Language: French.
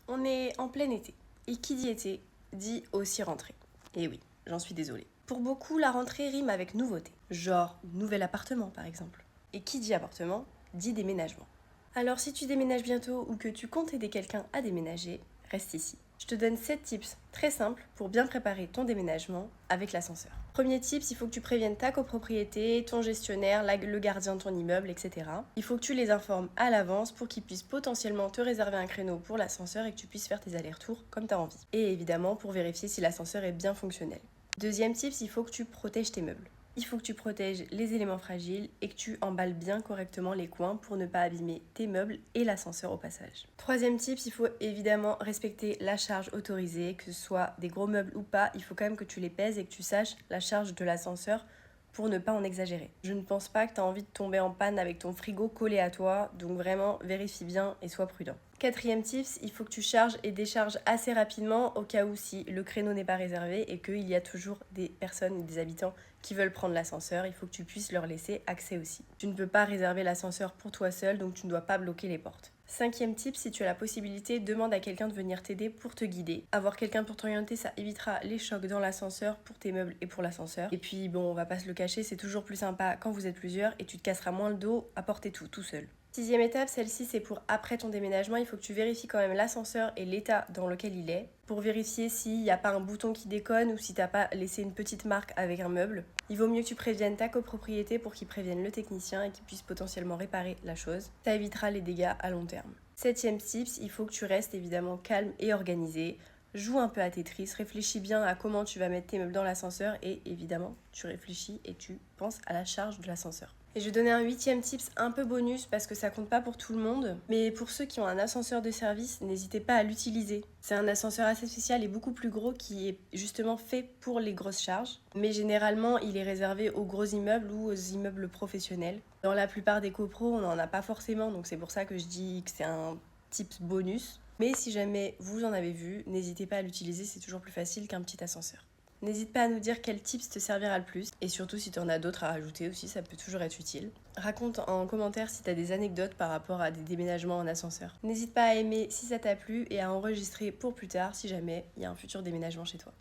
On est en plein été. Et qui dit été, dit aussi rentrée. Et oui, j'en suis désolée. Pour beaucoup, la rentrée rime avec nouveauté. Genre, nouvel appartement par exemple. Et qui dit appartement, dit déménagement. Alors si tu déménages bientôt ou que tu comptes aider quelqu'un à déménager, reste ici. Je te donne 7 tips très simples pour bien préparer ton déménagement avec l'ascenseur. Premier tips, il faut que tu préviennes ta copropriété, ton gestionnaire, le gardien de ton immeuble, etc. Il faut que tu les informes à l'avance pour qu'ils puissent potentiellement te réserver un créneau pour l'ascenseur et que tu puisses faire tes allers-retours comme tu as envie. Et évidemment pour vérifier si l'ascenseur est bien fonctionnel. Deuxième tips, il faut que tu protèges tes meubles. Il faut que tu protèges les éléments fragiles et que tu emballes bien correctement les coins pour ne pas abîmer tes meubles et l'ascenseur au passage. Troisième tips, il faut évidemment respecter la charge autorisée, que ce soit des gros meubles ou pas, il faut quand même que tu les pèses et que tu saches la charge de l'ascenseur pour ne pas en exagérer. Je ne pense pas que tu as envie de tomber en panne avec ton frigo collé à toi, donc vraiment vérifie bien et sois prudent. Quatrième tips, il faut que tu charges et décharges assez rapidement au cas où si le créneau n'est pas réservé et qu'il y a toujours des personnes et des habitants qui veulent prendre l'ascenseur, il faut que tu puisses leur laisser accès aussi. Tu ne peux pas réserver l'ascenseur pour toi seul, donc tu ne dois pas bloquer les portes. Cinquième tip, si tu as la possibilité, demande à quelqu'un de venir t'aider pour te guider. Avoir quelqu'un pour t'orienter, ça évitera les chocs dans l'ascenseur pour tes meubles et pour l'ascenseur. Et puis bon, on va pas se le cacher, c'est toujours plus sympa quand vous êtes plusieurs et tu te casseras moins le dos à porter tout seul. Sixième étape, celle-ci c'est pour après ton déménagement, il faut que tu vérifies quand même l'ascenseur et l'état dans lequel il est pour vérifier s'il n'y a pas un bouton qui déconne ou si t'as pas laissé une petite marque avec un meuble. Il vaut mieux que tu préviennes ta copropriété pour qu'il prévienne le technicien et qu'il puisse potentiellement réparer la chose. Ça évitera les dégâts à long terme. Septième tips, il faut que tu restes évidemment calme et organisé. Joue un peu à Tetris, réfléchis bien à comment tu vas mettre tes meubles dans l'ascenseur et évidemment tu réfléchis et tu penses à la charge de l'ascenseur. Et je vais donner un huitième tips un peu bonus parce que ça compte pas pour tout le monde, mais pour ceux qui ont un ascenseur de service, n'hésitez pas à l'utiliser. C'est un ascenseur assez spécial et beaucoup plus gros qui est justement fait pour les grosses charges, mais généralement il est réservé aux gros immeubles ou aux immeubles professionnels. Dans la plupart des copros, on n'en a pas forcément, donc c'est pour ça que je dis que c'est un tips bonus. Mais si jamais vous en avez vu, n'hésitez pas à l'utiliser, c'est toujours plus facile qu'un petit ascenseur. N'hésite pas à nous dire quel tips te servira le plus et surtout si tu en as d'autres à rajouter aussi, ça peut toujours être utile. Raconte en commentaire si tu as des anecdotes par rapport à des déménagements en ascenseur. N'hésite pas à aimer si ça t'a plu et à enregistrer pour plus tard si jamais il y a un futur déménagement chez toi.